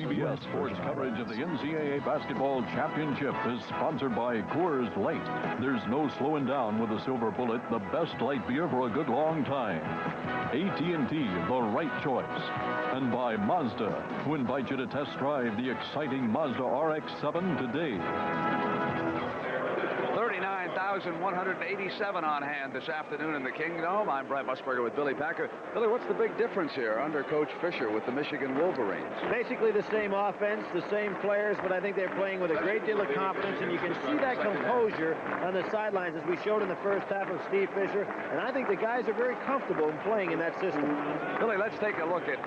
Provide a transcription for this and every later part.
CBS Sports coverage of the NCAA Basketball Championship is sponsored by Coors Light. There's no slowing down with a silver bullet, the best light beer for a good long time. AT&T, the right choice. And by Mazda, who invite you to test drive the exciting Mazda RX-7 today. 39,187 on hand this afternoon in the Kingdom. I'm Brent Musburger with Billy Packer. Billy, what's the big difference here under Coach Fisher with the Michigan Wolverines? Basically the same offense, the same players, but I think they're playing with a great deal of confidence, and you can see that composure on the sidelines as we showed in the first half of Steve Fisher, and I think the guys are very comfortable in playing in that system. Billy, let's take a look at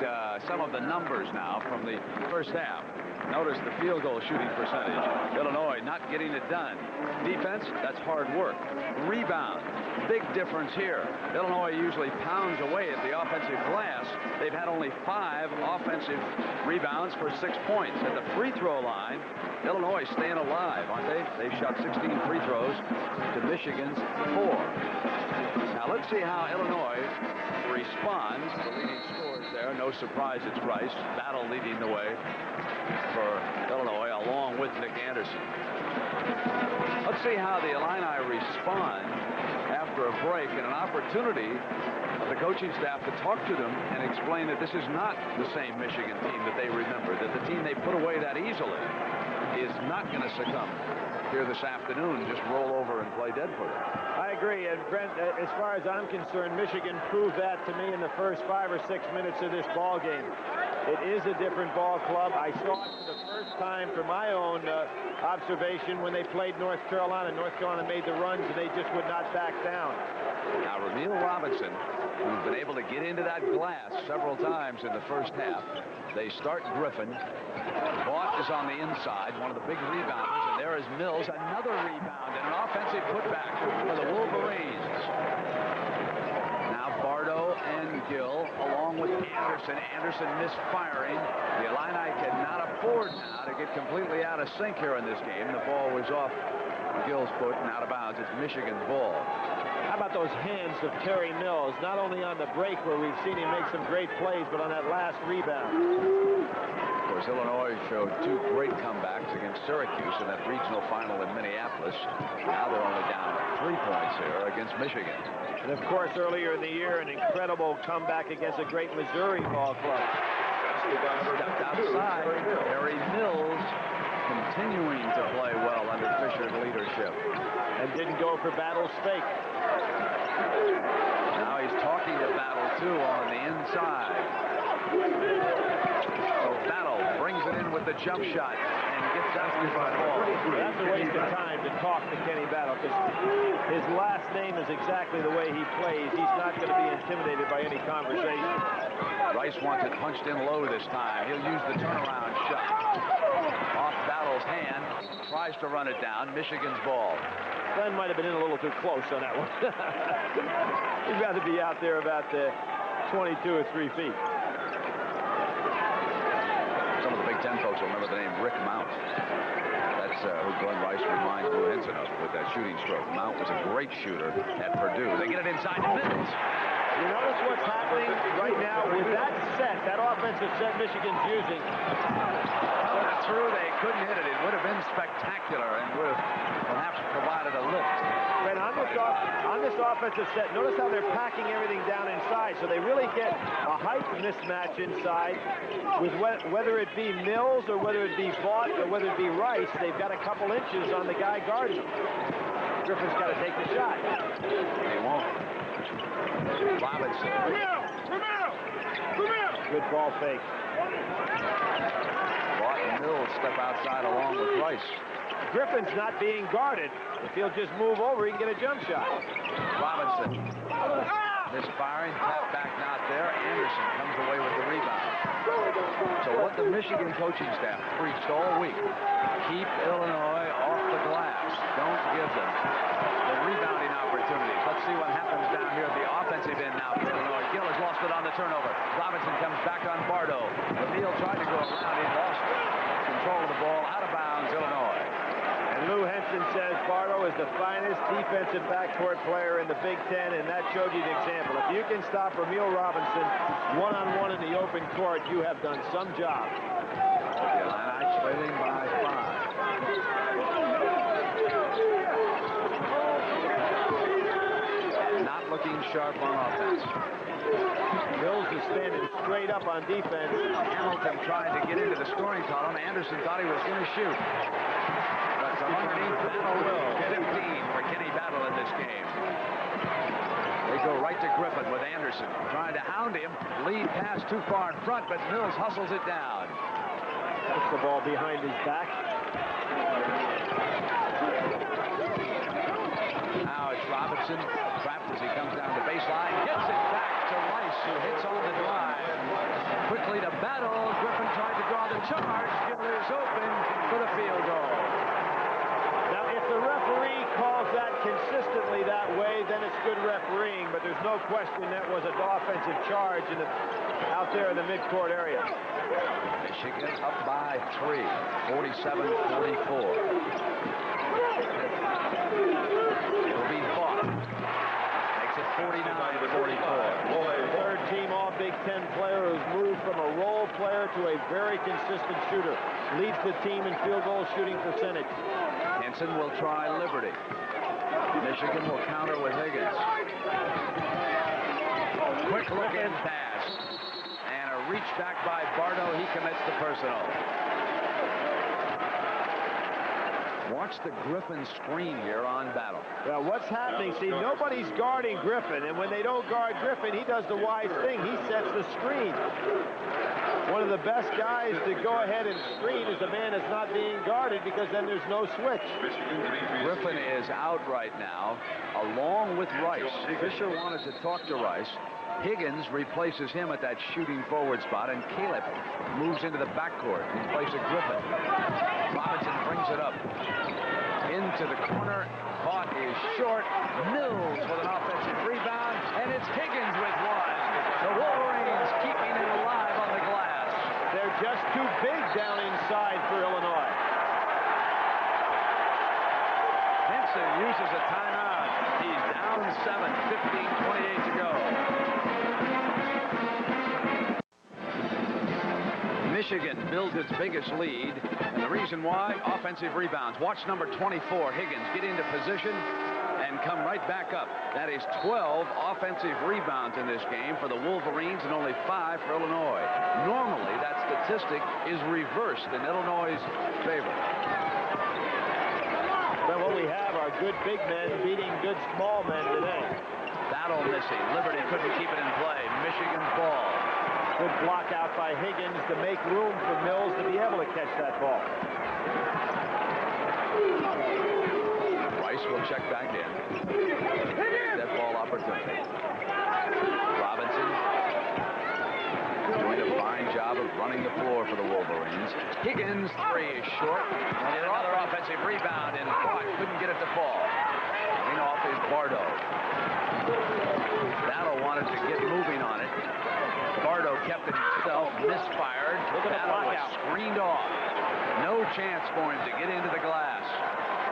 some of the numbers now from the first half. Notice the field goal shooting percentage. Illinois not getting it done. Defense, that's hard work. Rebound, big difference here. Illinois usually pounds away at the offensive glass. They've had only 5 offensive rebounds for 6 points. At the free throw line, Illinois staying alive, aren't they? They've shot 16 free throws to Michigan's 4. Now let's see how Illinois responds. The leading scorers there. No surprise it's Rice. Battle leading the way for Illinois along with Nick Anderson. Let's see how the Illini respond after a break and an opportunity of the coaching staff to talk to them and explain that this is not the same Michigan team that they remember, that the team they put away that easily is not going to succumb here this afternoon and just roll over and play dead for them. I agree, and Brent, as far as I'm concerned, Michigan proved that to me in the first 5 or 6 minutes of this ball game. It is a different ball club. I saw it for the first time from my own observation when they played North Carolina. North Carolina made the runs, and they just would not back down. Now, Ramil Robinson, who's been able to get into that glass several times in the first half. They start Griffin. Vaught is on the inside, one of the big rebounders, and there is Mills, another rebound, and an offensive putback for the Wolverines. Now Bardo and Gill, along with Anderson. Anderson misfiring. The Illini cannot afford now to get completely out of sync here in this game. The ball was off Gill's foot and out of bounds. It's Michigan's ball. How about those hands of Terry Mills, not only on the break where we've seen him make some great plays, but on that last rebound. Of course, Illinois showed 2 great comebacks against Syracuse in that regional final in Minneapolis. Now they're only down 3 points here against Michigan. And of course, earlier in the year, an incredible comeback against a great Missouri ball club. Stepped outside. Terry Mills continuing to play well under Fisher's leadership. And didn't go for Battle's fake. Now he's talking to Battle, too, on the inside. So Battle brings it in with the jump shot and gets out of the ball. That's a waste of time to talk to Kenny Battle, because his last name is exactly the way he plays. He's not going to be intimidated by any conversation. Rice wants it punched in low this time. He'll use the turnaround shot. Off Battle's hand, tries to run it down. Michigan's ball. Glenn might have been in a little too close on that one. He'd rather be out there about 22 or 3 feet. Some of the Big Ten folks will remember the name Rick Mount. That's who Glenn Rice reminds Lou Henson of with that shooting stroke. Mount was a great shooter at Purdue. They get it inside the middle. You notice what's happening right now with that set, that offensive set Michigan's using. Through, they couldn't hit it. It would have been spectacular and would have perhaps provided a lift. And on this offensive set, notice how they're packing everything down inside, so they really get a height mismatch inside with whether it be Mills or whether it be Vaught or whether it be Rice. They've got a couple inches on the guy guarding them. Griffin's got to take the shot. He won't. Robinson. Good ball fake. Vaught and Mills step outside along with Rice. Griffin's not being guarded. If he'll just move over, he can get a jump shot. Robinson. Misfiring, tap back not there. Anderson comes away with the rebound. So what the Michigan coaching staff preached all week, keep Illinois off the glass. Don't give them the rebounding opportunities. Let's see what happens down here at the offensive end now for Illinois. Gill has lost it on the turnover. Robinson comes back on Bardo. Ramil tried to go around. He lost control of the ball. Out of bounds, Illinois. And Lou Henson says Bardo is the finest defensive backcourt player in the Big Ten, and that showed you the example. If you can stop Ramil Robinson one-on-one in the open court, you have done some job. sharp on offense. Mills is standing straight up on defense. Hamilton trying to get into the scoring column. Anderson thought he was going to shoot. But from underneath, Battle will. 15 for Kenny Battle in this game. They go right to Griffin with Anderson trying to hound him. Lead pass too far in front, but Mills hustles it down. Puts the ball behind his back. Now it's Robinson, trapped as he comes down the baseline, gets it back to Rice, who hits on the drive. Quickly to Battle. Griffin tried to draw the charge. Gibler is open for the field goal. Now, if the referee calls that consistently that way, then it's good refereeing, but there's no question that was an offensive charge out there in the midcourt area. Michigan up by 3, 47-44. It'll be Vaught. Makes it 49-44. Third team All-Big Ten player who's moved from a role player to a very consistent shooter. Leads the team in field goal shooting percentage. Henson will try Liberty. Michigan will counter with Higgins. Quick look-in pass. And a reach back by Bardo. He commits the personal. Watch the Griffin screen here on Battle. Well, what's happening? See, nobody's guarding Griffin, and when they don't guard Griffin, he does the wise thing. He sets the screen. One of the best guys to go ahead and screen is the man that's not being guarded, because then there's no switch. Griffin is out right now, along with Rice. Fisher wanted to talk to Rice. Higgins replaces him at that shooting forward spot, and Caleb moves into the backcourt in place of Griffin. Robinson brings it up into the corner. Vaught is short. Mills with an offensive rebound, and it's Higgins with one. The Wolverines keeping it alive on the glass. They're just too big down inside for Illinois. Henson uses a timeout. He's down 7, 15-28 to go. Michigan builds its biggest lead, and the reason why, offensive rebounds. Watch number 24, Higgins, get into position and come right back up. That is 12 offensive rebounds in this game for the Wolverines and only 5 for Illinois. Normally, that statistic is reversed in Illinois' favor. But what we have are good big men beating good small men today. Battle missing. Liberty couldn't keep it in play. Michigan's ball. Good block out by Higgins to make room for Mills to be able to catch that ball. Rice will check back in. That ball opportunity. Robinson doing a fine job of running the floor for the Wolverines. Higgins, 3 is short. And another offensive rebound, and Vaught couldn't get it to fall. Coming off is Bardo. Battle wanted to get moving on it. Bardo kept it himself, misfired. Battle was screened off. No chance for him to get into the glass.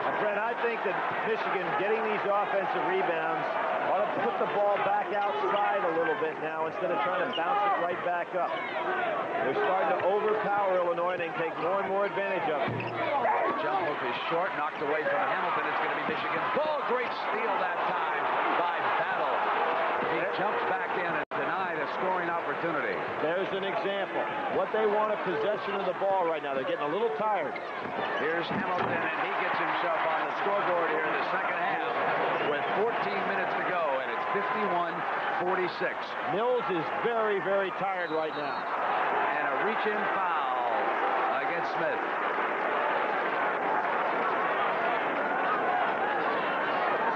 And Brent, I think that Michigan getting these offensive rebounds ought to put the ball back outside a little bit now instead of trying to bounce it right back up. They're starting to overpower Illinois and take more and more advantage of it. The jump hook is short, knocked away from Hamilton. It's going to be Michigan's ball. Great steal that time by Battle. He jumps back in and denied a scoring opportunity. There's an example. What they want a possession of the ball right now. They're getting a little tired. Here's Hamilton, and he gets himself on the scoreboard here in the second half with 14 minutes to go, and it's 51-46. Mills is very, very tired right now. And a reach-in foul against Smith.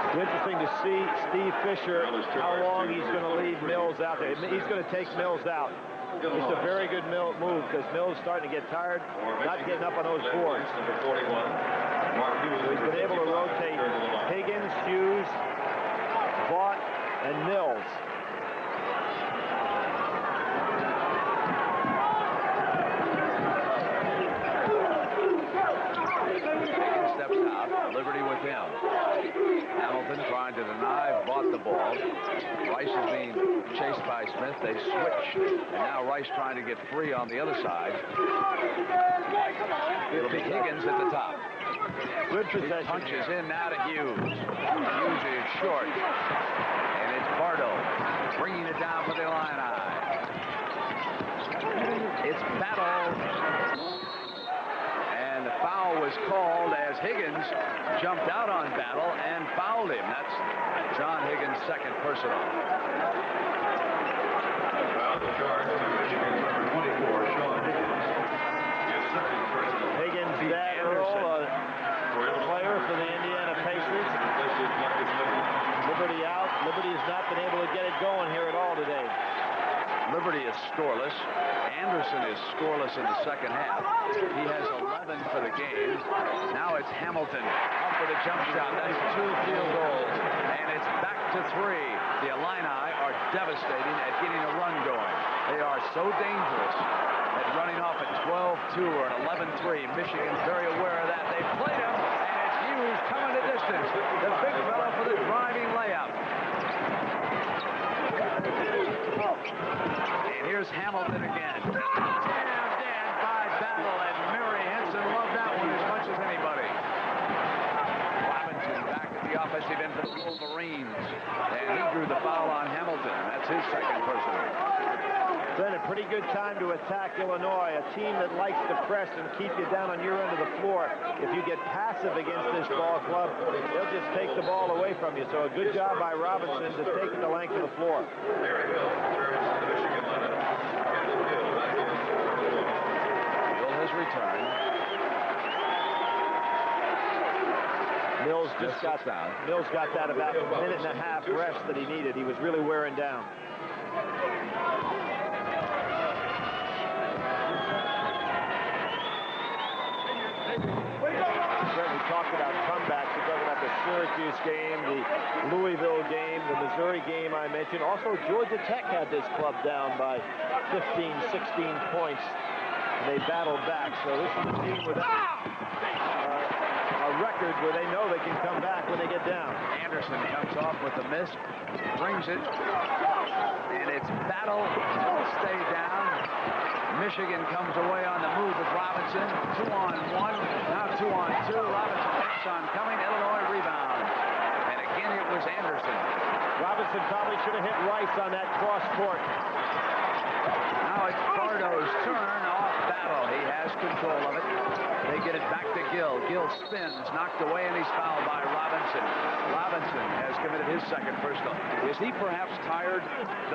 It's interesting to see Steve Fisher, how long he's going to leave Mills out there. He's going to take Mills out. It's a very good move because Mills is starting to get tired, not getting up on those boards. So he's been able to rotate Higgins, Hughes, Vaught, and Mills. Higgins steps out. Liberty with him. Hamilton trying to deny Vaught the ball. Rice is being chased by Smith. They switch. And now Rice trying to get free on the other side. It'll be Higgins at the top. Good possession. He punches in now to Hughes. Hughes is short. And it's Bardo bringing it down for the Illini. It's Battle. And the foul was called as Higgins jumped out on Battle and fouled him. That's John Higgins' second personal. Higgins, that Earl, player for the Indiana Pacers. Liberty out. Liberty has not been able to get it going here at all today. Liberty is scoreless. Anderson is scoreless in the second half. He has 11 for the game. Now it's Hamilton up with a jump shot. That's 2 field goals. And it's back to 3. The Illini are devastating at getting a run going. They are so dangerous at running off at 12-2 or an 11-3. Michigan's very aware of that. They played him, and it's Hughes coming the distance. The big fellow for the driving layup. And here's Hamilton again. Jammed in by Battle, and Mary Henson loved that one as much as anybody. Robinson back at the offensive end for the Wolverines, and he drew the foul on Hamilton. That's his second personal. Been a pretty good time to attack Illinois, a team that likes to press and keep you down on your end of the floor. If you get passive against this ball club, they'll just take the ball away from you. So a good job by Robinson to take it the length of the floor. Bill has returned. Mills just got down. Mills got that about a minute and a half rest that he needed. He was really wearing down. We talked about comebacks. We talked about the Syracuse game, the Louisville game, the Missouri game I mentioned. Also, Georgia Tech had this club down by 15, 16 points. And they battled back. So this is a team with a record where they know they can come back when they get down. Anderson comes off with a miss, brings it, and it's Battle to stay down. Michigan comes away on the move with Robinson. 2-on-1, now 2-on-2. Robinson keeps on coming. Illinois rebound. And again, it was Anderson. Robinson probably should have hit Rice on that cross court. Now it's Bardo's turn off Battle. He has control of it. They get it back to Gill. Gill spins, knocked away, and he's fouled by Robinson. Robinson has committed his second personal. Is he perhaps tired?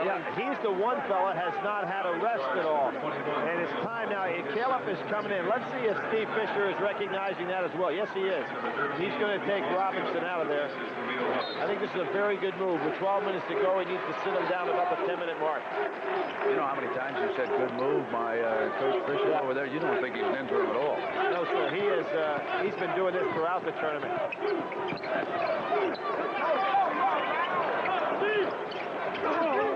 Yeah, he's the one fella has not had a rest at all. And it's time now. Caleb is coming in. Let's see if Steve Fisher is recognizing that as well. Yes, he is. He's going to take Robinson out of there. I think this is a very good move. With 12 minutes to go, he needs to sit him down about the 10-minute mark. You know how many times you said good move by Coach Fisher over there? You don't think he's into it at all. No, sir. He is. He's been doing this throughout the tournament.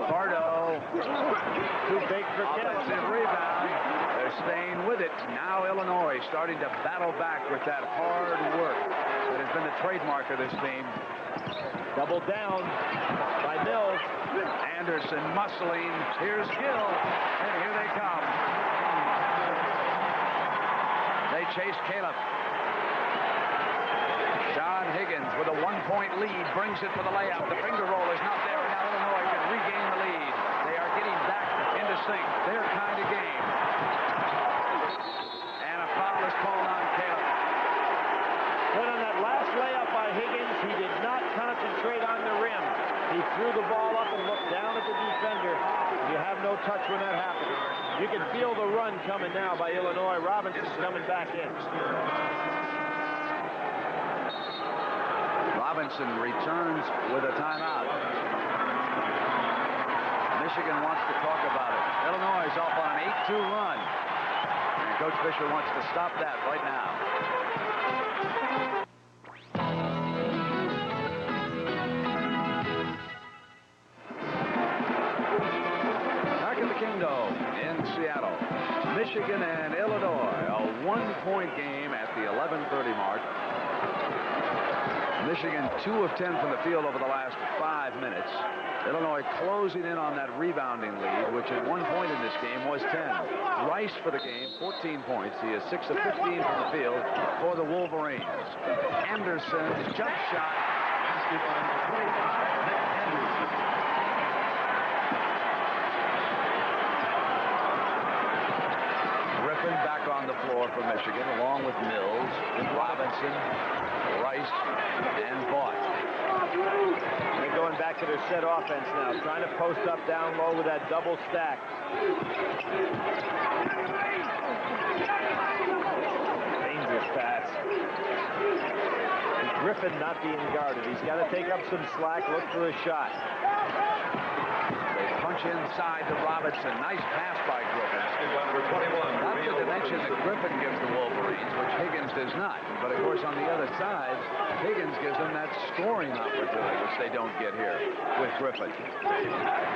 Bardo. Too big for Offensive rebound. They're staying with it. Now Illinois starting to battle back with that hard work that has been the trademark of this team. Double down by Mills. Anderson muscling. Here's Gill. And here they come. They chase Caleb. John Higgins with a 1-point lead brings it for the layup. The finger roll is not there, and now Illinois can regain the lead. They are getting back into sync. Their kind of game. And a foul is called on Caleb. But on that last layup by Higgins, he did not concentrate on the rim. He threw the ball up and looked down at the defender. You have no touch when that happens. You can feel the run coming now by Illinois. Robinson's coming back in. Robinson returns with a timeout. Michigan wants to talk about it. Illinois is off on an 8-2 run. And Coach Fisher wants to stop that right now. Back in the Kingdome in Seattle. Michigan and Illinois, a 1-point game at the 11:30 mark. Michigan 2 of 10 from the field over the last 5 minutes. Illinois closing in on that rebounding lead, which at one point in this game was 10. Rice for the game, 14 points. He is 6 of 15 from the field for the Wolverines. Anderson, jump shot. floor for Michigan, along with Mills, Robinson, Rice, and Vaught. They're going back to their set offense now, trying to post up down low with that double stack. Dangerous pass. Griffin not being guarded. He's got to take up some slack, look for a shot. They punch inside to Robinson. Nice pass by Griffin. Not the dimension that Griffin gives the Wolverines, which Higgins does not. But of course, on the other side, Higgins gives them that scoring opportunity, which they don't get here with Griffin.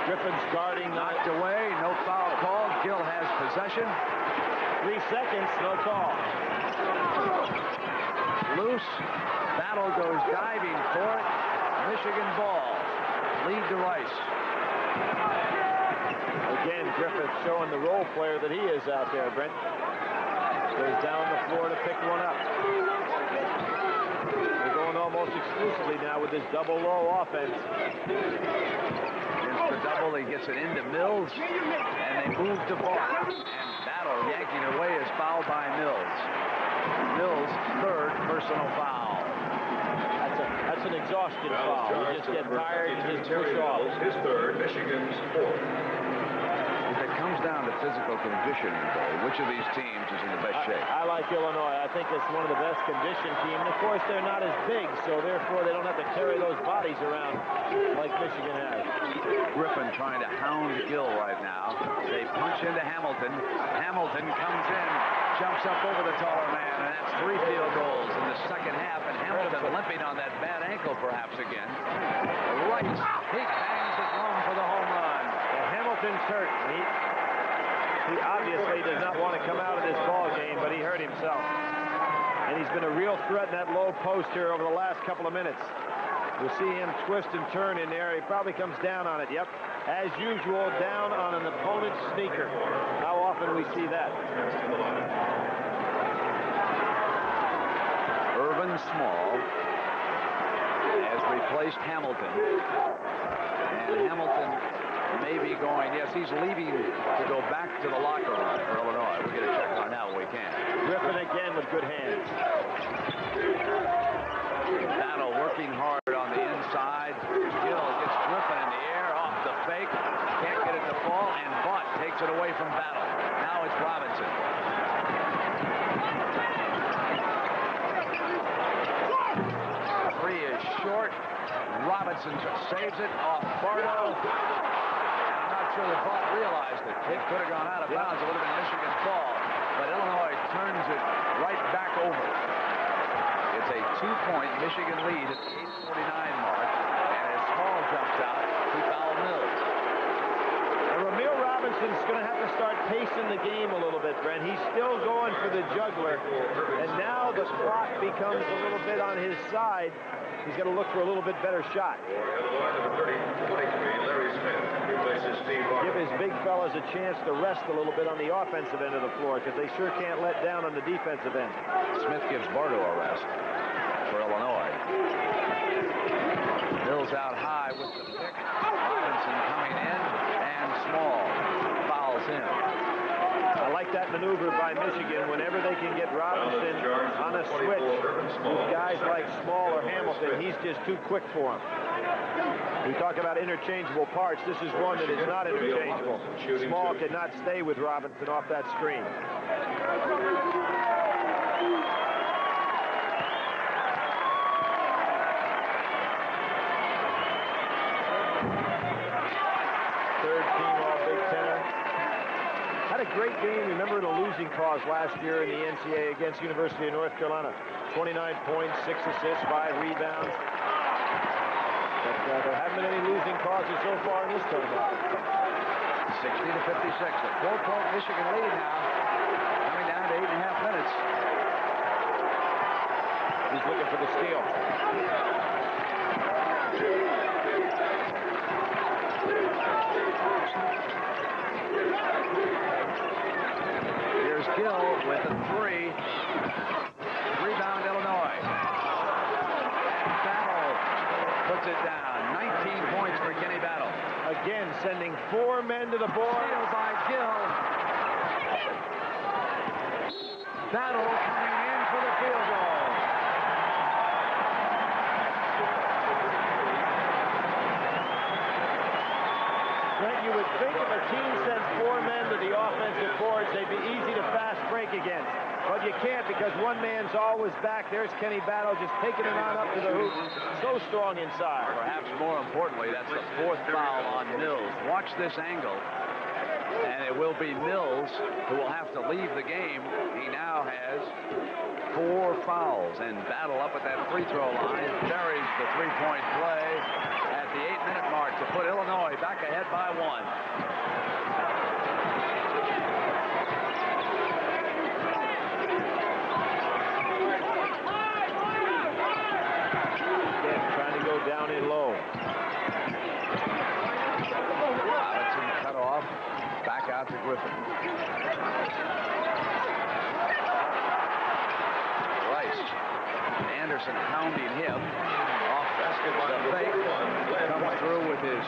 Griffin's guarding, Knocked away, no foul called. Gill has possession. 3 seconds, no call. Loose. Battle goes diving for it. Michigan ball. Lead to Rice. Again, Griffith showing the role player that he is out there, Brent. Goes down the floor to pick one up. They're going almost exclusively now with this double low offense. Against the double, he gets it into Mills, and they move to Vaught. And Battle yanking away is fouled by Mills. Mills' third personal foul. That's an exhaustion foul. You just get tired and just push off. His third, Michigan's fourth. If it comes down to physical conditioning, though, which of these teams is in the best shape? I like Illinois. I think it's one of the best conditioned teams. And of course, they're not as big, so therefore they don't have to carry those bodies around like Michigan has. Griffin trying to hound Gill right now. They punch into Hamilton. Hamilton comes in, jumps up over the taller man, and that's 3 field goals in the second half. And Hamilton limping on that bad ankle perhaps again. Rice, he bangs it home for the home run. And Hamilton's hurt. He obviously does not want to come out of this ball game, but he hurt himself. And he's been a real threat in that low post here over the last couple of minutes. We'll see him twist and turn in there. He probably comes down on it. Yep. As usual, down on an opponent's sneaker. How often we see that? Irvin Small has replaced Hamilton. And Hamilton may be going, yes, he's leaving to go back to the locker room for Illinois. We'll get a check on that when we can. Griffin again with good hands. Battle working hard on the inside. Gill gets Griffin in the air off the fake. Can't get it to fall, and Vaught takes it away from Battle. Now it's Robinson. Three is short. Robinson saves it off Bardo. I'm not sure that Vaught realized it. It could have gone out of bounds. It would have been Michigan's ball. But Illinois turns it right back over. It's a 2-point Michigan lead at the 8:49 mark. And as Small jumps out, he fouled Mills. And Ramil Robinson's going to have to start pacing the game a little bit, Brent. He's still going for the juggler. And now the clock becomes a little bit on his side. He's got to look for a little bit better shot. Give his big fellas a chance to rest a little bit on the offensive end of the floor, because they sure can't let down on the defensive end. Smith gives Bardo a rest for Illinois. Mills out high with the pick. Robinson coming in, and Small fouls him. I like that maneuver by Michigan. Whenever they can get Robinson on a switch with guys like Small or Hamilton, he's just too quick for him. We talk about interchangeable parts. This is one that is not interchangeable. Small could not stay with Robinson off that screen. Third team All-Big Tenner. Had a great game, remember, in a losing cause last year in the NCAA against University of North Carolina. 29 points, 6 assists, 5 rebounds. But there haven't been any losing causes so far in this tournament. 60-56. A 4-point Michigan lead now. Coming down to 8.5 minutes. He's looking for the steal. Here's Gill with a 3. Rebound Illinois. And Battle puts it down. 19 points for Kenny Battle. Again, sending 4 men to the board. Steal by Gill. Battle coming in for the field goal. Brent, you would think if a team sends 4 men to the offensive boards, they'd be easy to fast break against. But you can't because one man's always back. There's Kenny Battle just taking it on up to the hoop. So strong inside. Perhaps more importantly, that's the 4th foul on Mills. Watch this angle. And it will be Mills who will have to leave the game. He now has 4 fouls. And Battle up at that free throw line buries the three-point play at the 8-minute mark to put Illinois back ahead by 1. Down in low. Robinson cut off. Back out to Griffin. Rice. Anderson hounding him. Off the fake. Comes through with his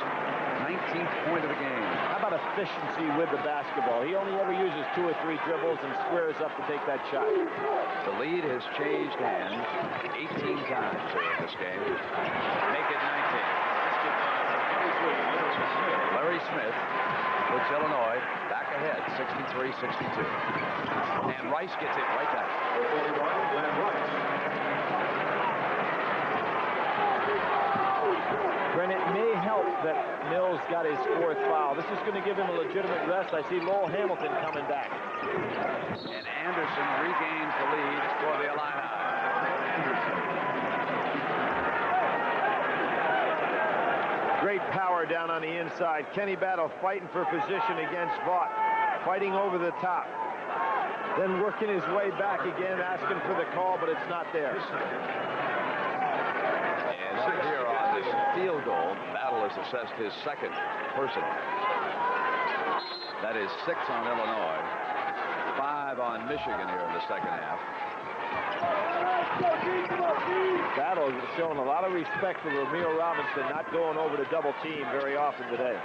19th point of the game. How about efficiency with the basketball? He only ever uses 2 or 3 dribbles and squares up to take that shot. The lead has changed hands 18 times in this game. Make it 19. Larry Smith puts Illinois back ahead, 63-62. And Rice gets it right back. Brent, it may help that Mills got his 4th foul. This is going to give him a legitimate rest. I see Lowell Hamilton coming back. And Anderson regains the lead for the Illini. Great power down on the inside. Kenny Battle fighting for position against Vaught. Fighting over the top. Then working his way back again, asking for the call, but it's not there. And up here on this field goal, Battle has assessed his 2nd personal. That is 6 on Illinois, 5 on Michigan here in the 2nd half. Battle is showing a lot of respect for Ramil Robinson, not going over to double team very often today.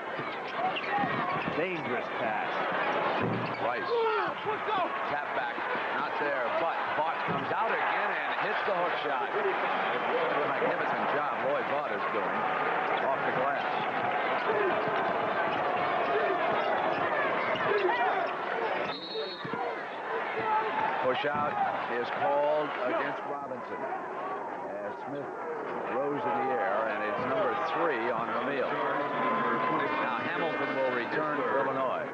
Dangerous pass. Rice. Tap back, not there, but Vaught comes out again and hits the hook shot. Magnificent job Lloyd Vaught is doing off the glass. Push out is called against Robinson as Smith rose in the air, and it's number 3 on Ramil. Now Hamilton will return for Illinois.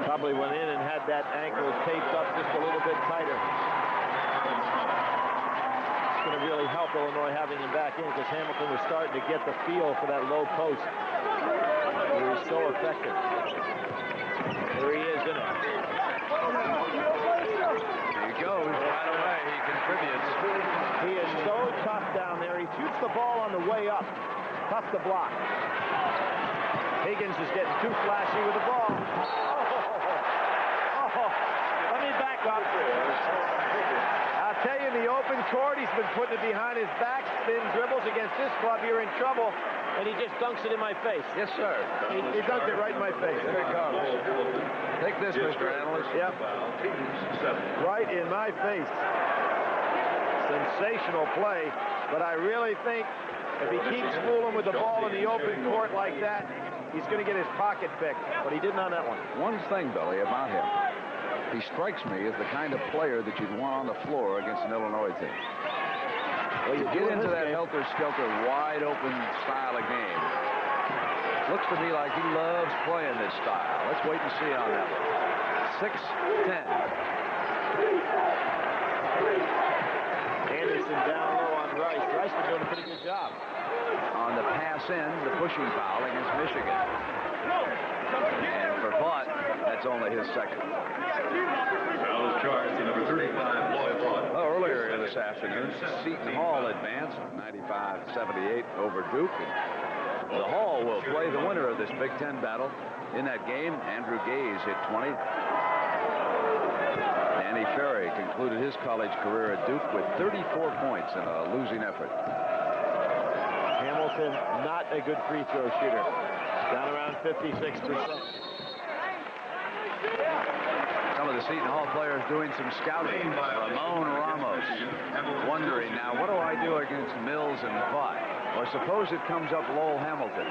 Probably went in and had that ankle taped up just a little bit tighter. It's going to really help Illinois having him back in because Hamilton was starting to get the feel for that low post. He was so effective. There he is, isn't it? There he goes right away. He contributes. He is so tough down there. He shoots the ball on the way up. Tough to block. Higgins is getting too flashy with the ball. Let me back up. I'll tell you, in the open court, he's been putting it behind his back, spin dribbles against this club. You're in trouble. And he just dunks it in my face. Yes, sir. He dunked it right in my face. There it comes. Take this, Mr. Analyst. Yep. Right in my face. Sensational play. But I really think if he keeps fooling with the ball in the open court like that, he's going to get his pocket picked. But he didn't on that one. One thing, Billy, about him. He strikes me as the kind of player that you'd want on the floor against an Illinois team. Well, you get into that helter-skelter, wide-open style of game. Looks to me like he loves playing this style. Let's wait and see on that one. 6-10. Anderson down low on Rice. Rice is doing a pretty good job. On the pass in, the pushing foul against Michigan. And for Vaught, that's only his 2nd. Foul is charged to number 35, Lloyd Vaught. Well, earlier this afternoon, Seton Hall advanced 95-78 over Duke. And the Hall will play the winner of this Big Ten battle. In that game, Andrew Gaze hit 20. Danny Ferry concluded his college career at Duke with 34 points in a losing effort. Hamilton, not a good free throw shooter. Down around 56%. Some of of the Seton Hall players doing some scouting. Ramon Ramos wondering, now, what do I do against Mills and Vaught? Or suppose it comes up Lowell Hamilton.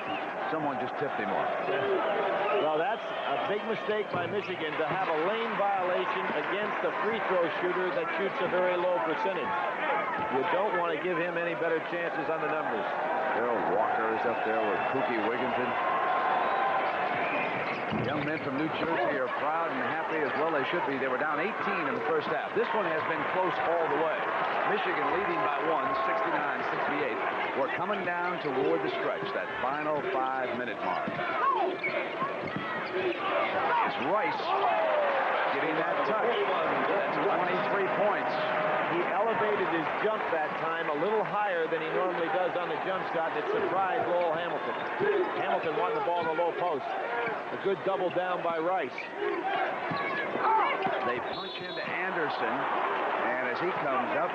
Someone just tipped him off. Well, that's a big mistake by Michigan to have a lane violation against a free throw shooter that shoots a very low percentage. You don't want to give him any better chances on the numbers. Darrell Walker is up there with Pookie Wigginton. Young men from New Jersey are proud and happy, as well they should be. They were down 18 in the first half. This one has been close all the way. Michigan leading by 1, 69-68. We're coming down toward the stretch, that final 5-minute mark. It's Rice getting that touch. That's 23 points. He elevated his jump that time a little higher than he normally does on the jump shot. It surprised Lowell Hamilton. Hamilton won the ball in the low post. A good double down by Rice. They punch into Anderson, and as he comes up,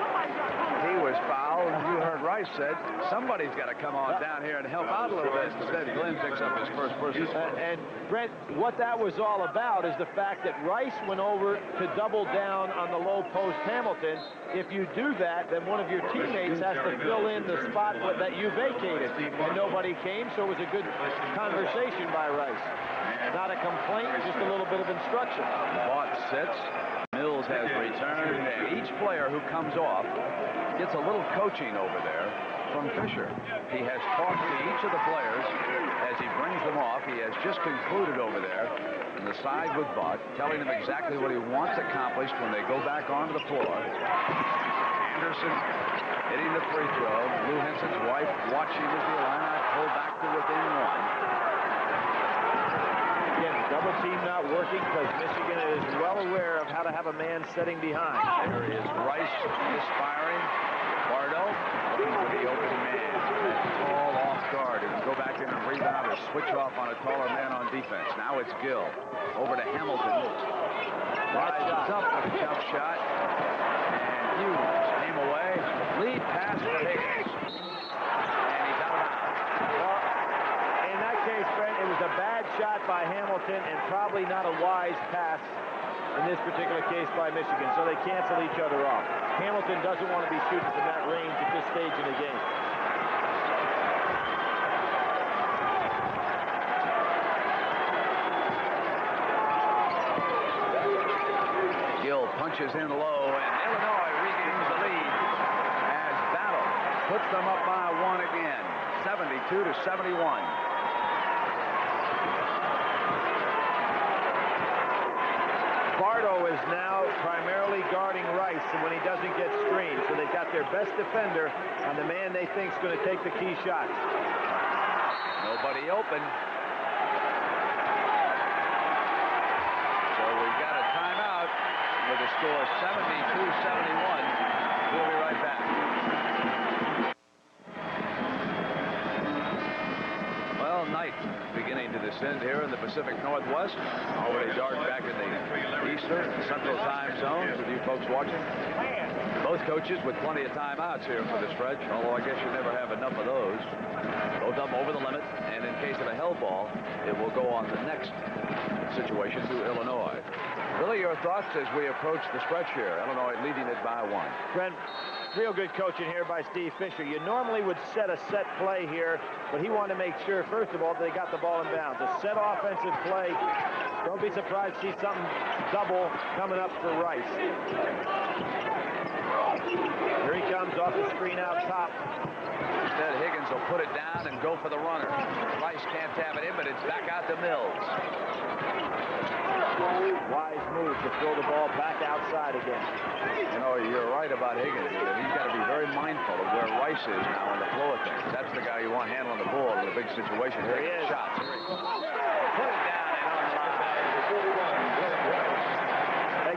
he was fouled. You heard Rice said, somebody's got to come on down here and help out a little bit. Instead, Glenn picks up his first personal. And Brent, what that was all about is the fact that Rice went over to double down on the low post Hamilton. If you do that, then one of your teammates has to fill in the spot that you vacated. And nobody came, so it was a good conversation by Rice. Not a complaint, just a little bit of instruction. Vaught sits. Mills has returned, and each player who comes off gets a little coaching over there from Fisher. He has talked to each of the players as he brings them off. He has just concluded over there on the side with Vaught, telling them exactly what he wants accomplished when they go back onto the floor. Anderson hitting the free throw. Lou Henson's wife watching as the Illini pull back to within 1. Again, double team not working because Michigan is well aware of how to have a man setting behind. There is Rice misfiring. Bardo looking for the open man. That tall off guard who can go back in and rebound or switch off on a taller man on defense. Now it's Gill. Over to Hamilton. Rises up with a jump shot. And Hughes came away. Lead pass for Higgins. And he's out of bounds. Well, in that case, Brent, it was a bad shot by Hamilton and probably not a wise pass in this particular case by Michigan, so they cancel each other off. Hamilton doesn't want to be shooting from that range at this stage in the game. Gill punches in low, and Illinois regains the lead as Battle puts them up by 1 again, 72-71. Bardo is now primarily guarding Rice when he doesn't get screened, so they've got their best defender on the man they think is going to take the key shots. Nobody open. So we've got a timeout with the score 72-71. We'll be right back. Well, night beginning to descend here in the Pacific Northwest. Already dark back in the Eastern and Central time zones with you folks watching. Both coaches with plenty of timeouts here for the stretch, although I guess you never have enough of those. Both of them over the limit, and in case of a hell ball, it will go on the next situation to Illinois. Really, your thoughts as we approach the stretch here? Illinois leading it by 1. Brent, real good coaching here by Steve Fisher. You normally would set a set play here, but he wanted to make sure, first of all, they got the ball in bounds. A set offensive play. Don't be surprised to see something double coming up for Rice. Here he comes off the screen out top. Instead, Higgins will put it down and go for the runner. Rice can't have it in, but it's back out to Mills. Wise move to throw the ball back outside again. You know, you're right about Higgins. He's got to be very mindful of where Rice is now in the flow of things. That's the guy you want handling the ball in a big situation. Here he is. Shots. Here he goes. Put it down and online.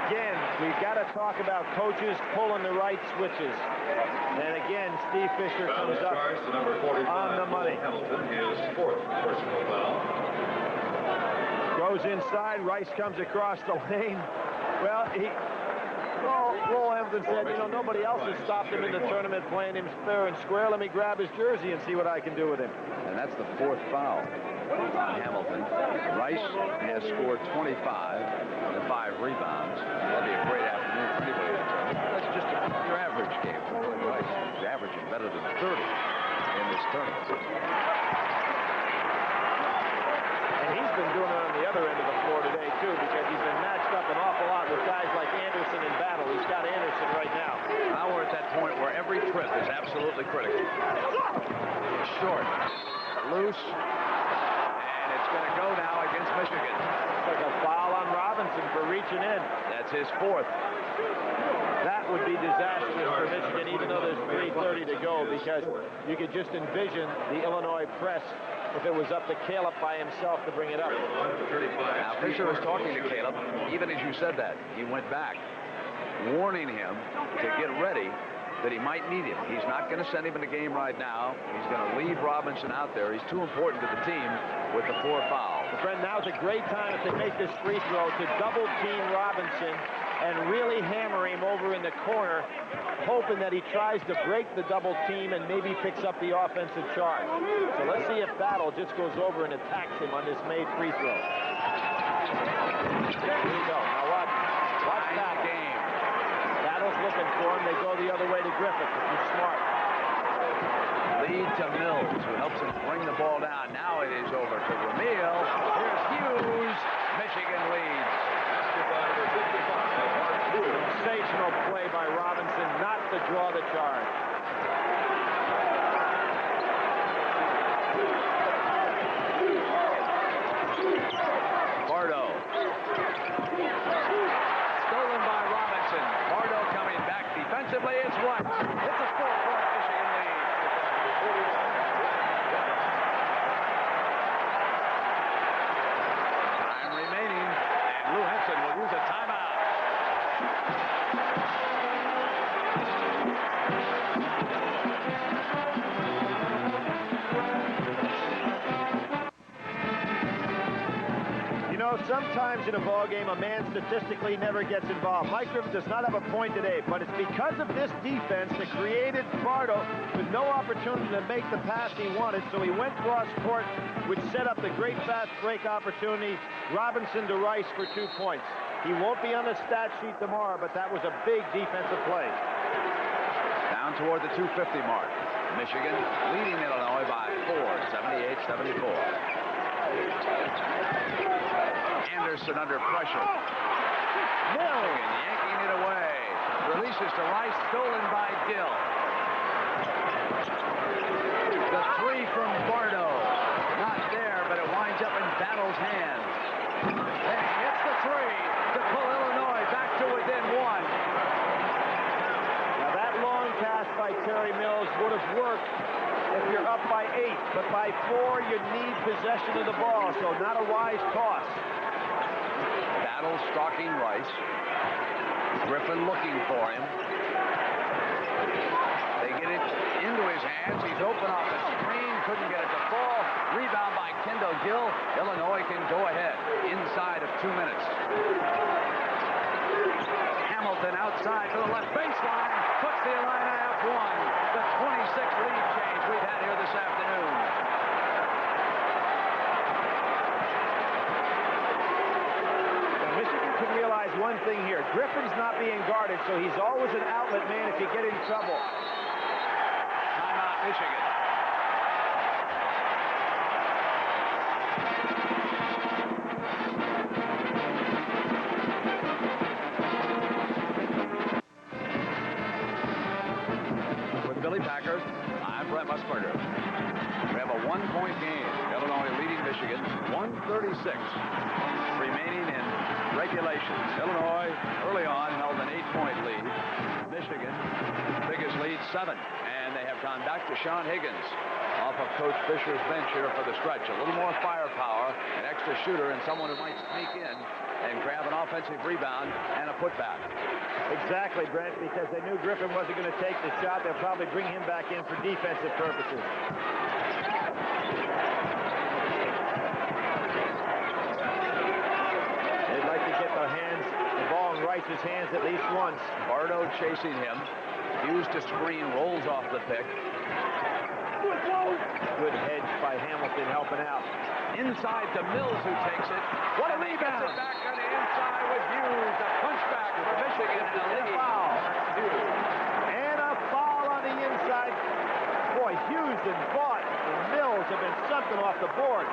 Again, we've got to talk about coaches pulling the right switches. And again, Steve Fisher comes up on the money. Hamilton, his 4th personal foul. Goes inside. Rice comes across the lane. Well, Lowell Hamilton said, you know, nobody else has stopped him in the tournament playing him fair and square. Let me grab his jersey and see what I can do with him. And that's the 4th foul. on Hamilton. Rice has scored 25 and 5 rebounds. That'll be a great afternoon for anybody in the tournament. That's just your average game. Rice is averaging better than 30 in this tournament. And he's been doing it on the other end of the floor today, too, because he's been matched up an awful lot with guys like Anderson in battle. He's got Anderson right now. Now we're at that point where every trip is absolutely critical. Short, loose, and it's going to go now against Michigan. Like a foul on Robinson for reaching in. That's his 4th. That would be disastrous for Michigan, even though there's 3:30 to go, because you could just envision the Illinois press if it was up to Caleb by himself to bring it up. Now, Fisher was talking to Caleb. Even as you said that, he went back, warning him to get ready, that he might need him. He's not going to send him in the game right now. He's going to leave Robinson out there. He's too important to the team with the 4 fouls. Friend, now's a great time if they make this free throw to double team Robinson and really hammer him over in the corner, hoping that he tries to break the double team and maybe picks up the offensive charge. So let's see if Battle just goes over and attacks him on this made free throw. There you go. Now watch Battle. Battle's looking for him. They go the other way to Griffith, which is smart. Lead to Mills, who helps him bring the ball down. Now it is over to Ramil. Here's Hughes. Michigan leads. Sensational play by Robinson not to draw the charge. Bardo. Stolen by Robinson. Bardo coming back defensively. It's what? It's a 4-point Michigan lead. Time remaining, and Lou Henson will use a timeout. You know, sometimes in a ball game, a man statistically never gets involved. Mike Griffith does not have a point today, but it's because of this defense that created Bardo with no opportunity to make the pass he wanted, so he went cross court, which set up the great fast break opportunity. Robinson to Rice for 2 points. He won't be on the stat sheet tomorrow, but that was a big defensive play. Down toward the 250 mark. Michigan leading Illinois by 4, 78-74. Anderson under pressure. Michigan yanking it away. Releases to Rice, stolen by Gill. The 3 from Bardo. Not there, but it winds up in Battle's hands. And he hits the 3 to pull Illinois back to within 1. Now that long pass by Terry Mills would have worked if you're up by 8, but by 4 you need possession of the ball, so not a wise toss. Battle stalking Rice. Griffin looking for him. They get it into his hands. He's open off the screen. Couldn't get it to fall. Rebound by Kendall Gill. Illinois can go ahead inside of 2 minutes. Hamilton outside to the left baseline. Puts the Illini up 1. The 26th lead change we've had here this afternoon. Michigan can realize one thing here. Griffin's not being guarded, so he's always an outlet man if you get in trouble. Timeout, Michigan. With Billy Packer, I'm Brett Musburger. We have a 1-point game. Illinois leading Michigan, 1:36 remaining in regulation. Illinois early on held an 8-point lead. Michigan, biggest lead, 7. And they have gone back to Sean Higgins off of Coach Fisher's bench here for the stretch. A little more firepower, an extra shooter, and someone who might sneak in and grab an offensive rebound and a putback. Exactly, Brent, because they knew Griffin wasn't going to take the shot. They'll probably bring him back in for defensive purposes. They'd like to get the ball in Rice's hands at least once. Bardo chasing him. Hughes to screen, rolls off the pick. Good hedge by Hamilton helping out. Inside to Mills, who takes it. What a rebound! Gets it back on the inside with Hughes. A punchback for Michigan. And a foul. And a foul on the inside. Boy, Hughes and Vaught and Mills have been something off the boards.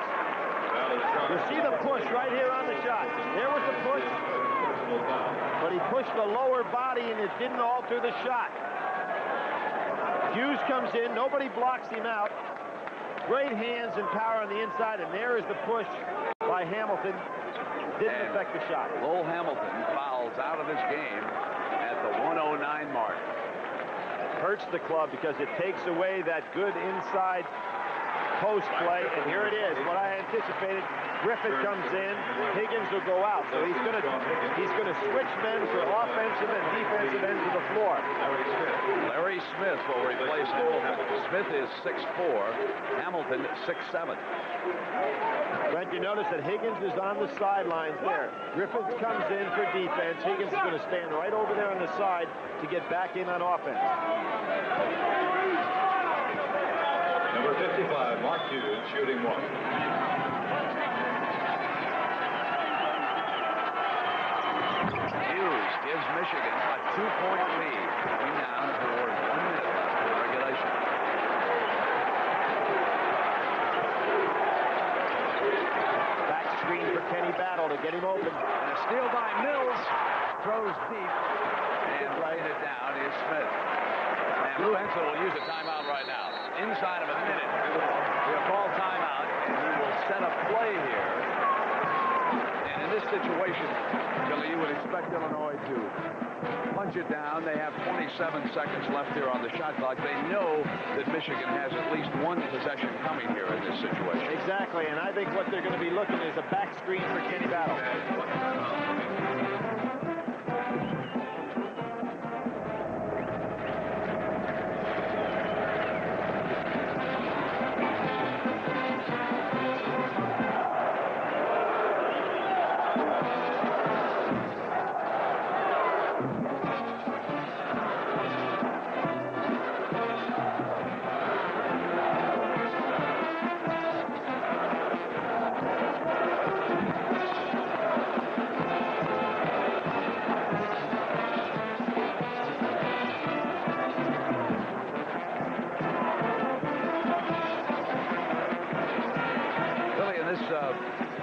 You see the push right here on the shot. There was the push, but he pushed the lower body and it didn't alter the shot. Hughes comes in, nobody blocks him out. Great hands and power on the inside, and there is the push by Hamilton. Didn't affect the shot. Lowell Hamilton fouls out of this game at the 1:09 mark. Hurts the club because it takes away that good inside post play, and here it is. What I anticipated. Griffith comes in, Higgins will go out, so he's going to switch men for offensive and defensive ends of the floor. Larry Smith will replace Hamilton. Smith is 6'4", Hamilton 6'7". Brent, you notice that Higgins is on the sidelines there. Griffith comes in for defense. Higgins is going to stand right over there on the side to get back in on offense. Number 55, Mark Hughes, shooting one. Hughes gives Michigan a 2-point lead. Coming down toward 1 minute left in regulation. Back screen for Kenny Battle to get him open. And a steal by Mills. Throws deep. And laying it down is Smith. And Lou Henson will use a timeout right now. Inside of a minute, he'll call timeout, and he will set a play here. And in this situation, Billy, you would expect Illinois to punch it down. They have 27 seconds left here on the shot clock. They know that Michigan has at least one possession coming here in this situation. Exactly, and I think what they're going to be looking is a back screen for Kenny Battle.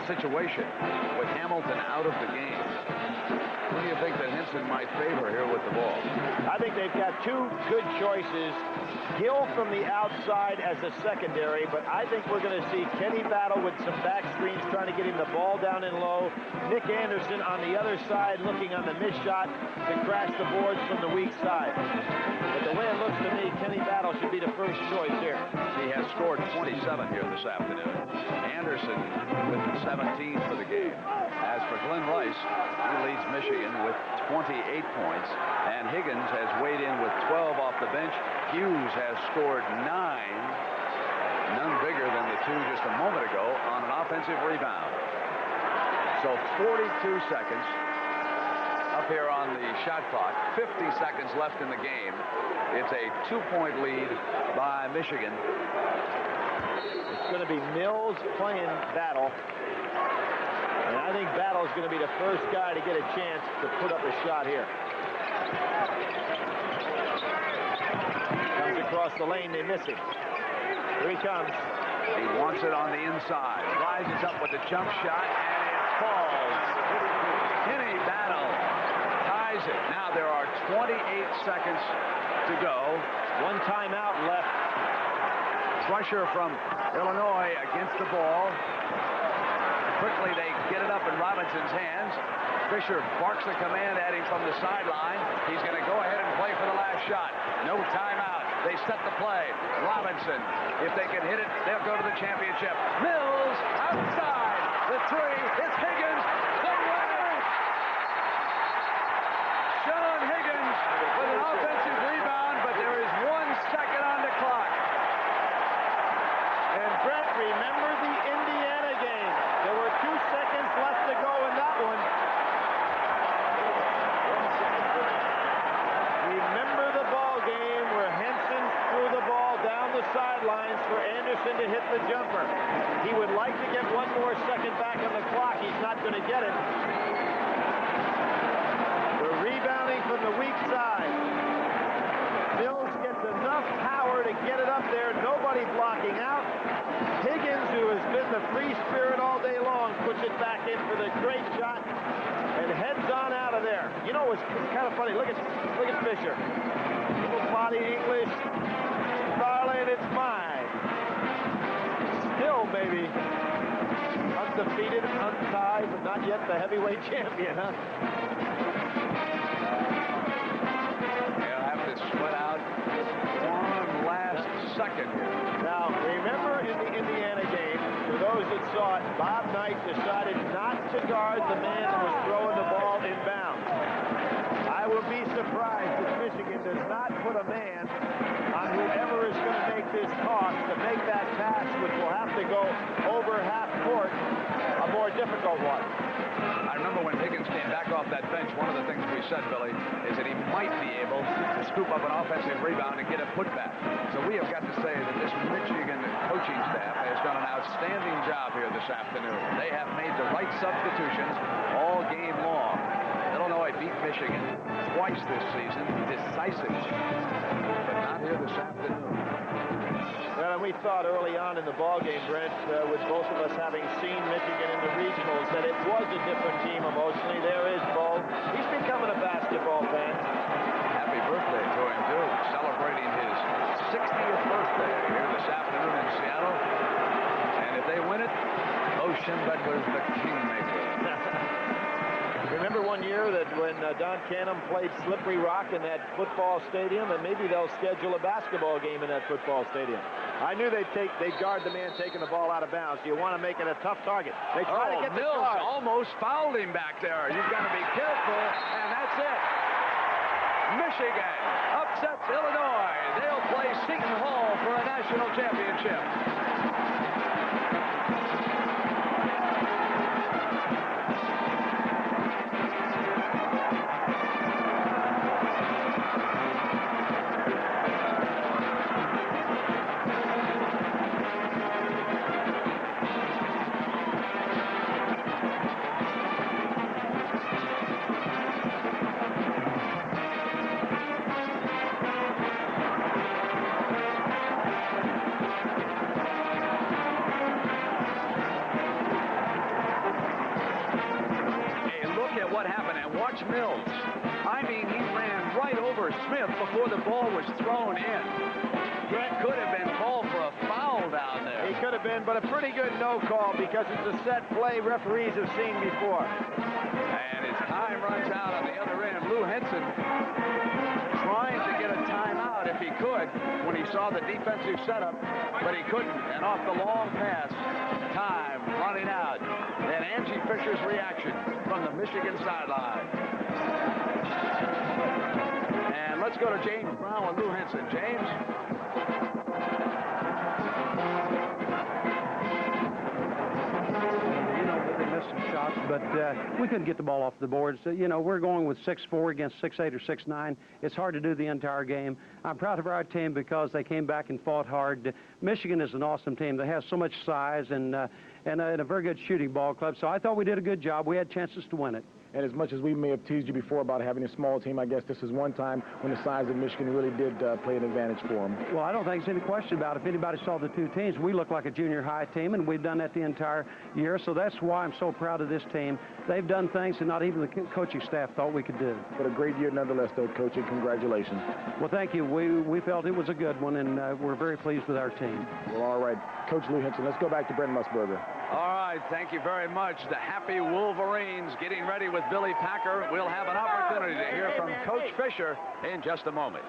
Situation with Hamilton out of the game. Who do you think that Henson might favor here with the ball? I think they've got two good choices. Gill from the outside as a secondary, but I think we're going to see Kenny Battle with some back screens trying to get him the ball down and low. Nick Anderson on the other side looking on the missed shot to crash the boards from the weak side. But the way it looks to me, Kenny Battle should be the first choice here. He has scored 27 here this afternoon. Anderson with 17 for the game. As for Glenn Rice, he leads Michigan with 28 points, and Higgins has weighed in with 12 off the bench. Hughes has scored 9, none bigger than the two just a moment ago on an offensive rebound. So 42 seconds up here on the shot clock, 50 seconds left in the game. It's a 2-point lead by Michigan. It's going to be Mills playing Battle. And I think Battle is going to be the first guy to get a chance to put up a shot here. Comes across the lane, they miss him. Here he comes. He wants it on the inside. Rises up with a jump shot, and it falls. Kenny Battle ties it. Now there are 28 seconds to go. One timeout left. Pressure from Illinois against the ball. Quickly they get it up in Robinson's hands. Fisher barks a command at him from the sideline. He's going to go ahead and play for the last shot. No timeout. They set the play. Robinson, if they can hit it, they'll go to the championship. Mills outside. The three. It's Higgins. The winner. Sean Higgins with an offensive rebound, but there is 1 second on the clock. And Brent, remember the Indiana game. There were 2 seconds left to go in that one. Remember the ball game where Henson threw the ball down the sidelines for Anderson to hit the jumper. He would like to get one more second back on the clock. He's not going to get it. The rebounding from the weak side. Mills gets enough power to get it up there. Nobody blocking out. Higgins, who has been the free spirit all day long, puts it back in for the great shot and heads on out of there. You know, it's kind of funny. Look at Fisher. Little body English. Darling, it's mine. Still, maybe undefeated, untied, but not yet the heavyweight champion, huh? They'll have to sweat out one last second here. Now, remember in the Indiana game, for those that saw it, Bob Knight decided not to guard the man who was throwing the ball inbounds. I will be surprised if Michigan does not put a man on whoever is going to make this toss to make that pass, which will have to go over half court, a more difficult one. I remember when Higgins came back off that bench, one of the things we said, Billy, is that he might be able to scoop up an offensive rebound and get a putback. So we have got to say that this Michigan coaching staff has done an outstanding job here this afternoon. They have made the right substitutions all game long. Illinois beat Michigan twice this season, decisively, but not here this afternoon. Well, and we thought early on in the ballgame, Brent, with both of us having seen Michigan in the regionals, that it was a different team emotionally. There is Bo. He's becoming a basketball fan. Happy birthday to him, too. Celebrating his 60th birthday here this afternoon in Seattle. And if they win it, Bo Schembechler's the kingmaker. Remember one year that when Don Canham played Slippery Rock in that football stadium, and maybe they'll schedule a basketball game in that football stadium. I knew they'd guard the man taking the ball out of bounds. You want to make it a tough target. They try to get the Mills charge. almost fouled him back there. You've got to be careful, and that's it. Michigan upsets Illinois. They'll play Seton Hall for a national championship. Mills. I mean, he ran right over Smith before the ball was thrown in. That could have been called for a foul down there. He could have been, but a pretty good no call because it's a set play referees have seen before. And his time runs out on the other end. Lou Henson trying to get a timeout if he could when he saw the defensive setup, but he couldn't. And off the long pass, time running out. And Angie Fisher's reaction from the Michigan sideline. And let's go to James Brown with Lou Henson. James? They missed some shots, but we couldn't get the ball off the board. So, we're going with 6'4" against 6'8" or 6'9". It's hard to do the entire game. I'm proud of our team because they came back and fought hard. Michigan is an awesome team. They have so much size and a very good shooting ball club. So I thought we did a good job. We had chances to win it. And as much as we may have teased you before about having a small team, I guess this is one time when the size of Michigan really did play an advantage for them. Well, I don't think there's any question about it. If anybody saw the two teams, we look like a junior high team, and we've done that the entire year. So that's why I'm so proud of this team. They've done things that not even the coaching staff thought we could do. But a great year nonetheless, though, Coach, and congratulations. Well, thank you. We felt it was a good one, and we're very pleased with our team. Well, all right. Coach Lou Henson, let's go back to Brent Musburger. All right, thank you very much. The happy Wolverines getting ready with Billy Packer. We'll have an opportunity to hear from Coach Fisher in just a moment.